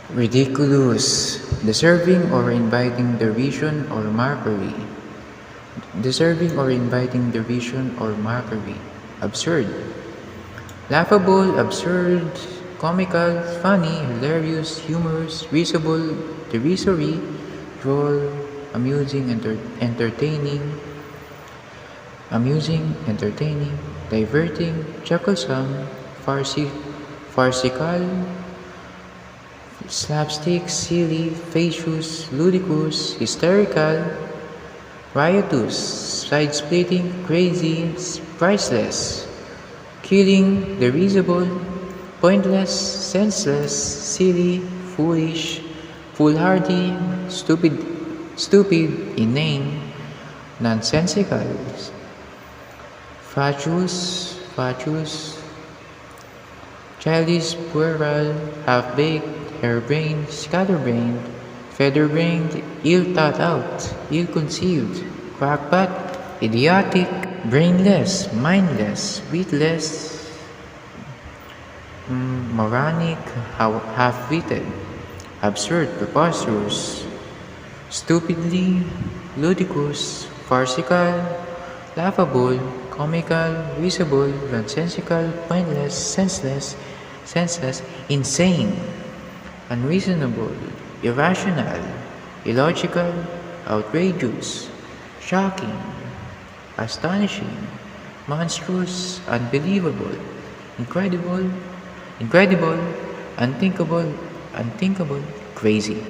Ridiculous, deserving or inviting derision or mockery. Deserving or inviting derision or mockery. Absurd. Laughable, absurd, comical, funny, hilarious, humorous, risible, derisory, droll, amusing, entertaining, diverting, chucklesome, farcical, slapstick, silly, facetious, ludicrous, hysterical, riotous, side-splitting, crazy, priceless, killing, derisible, pointless, senseless, silly, foolish, foolhardy, stupid, inane, nonsensical, fatuous, childish, puerile, half-baked, harebrained, scatterbrained, feather-brained, ill-thought-out, ill-conceived, crackpot, idiotic, brainless, mindless, witless, moronic, half-witted, absurd, preposterous, stupidly, ludicrous, farcical, laughable, comical, risible, nonsensical, pointless, senseless, insane, unreasonable, irrational, illogical, outrageous, shocking, astonishing, monstrous, unbelievable, incredible, unthinkable, crazy.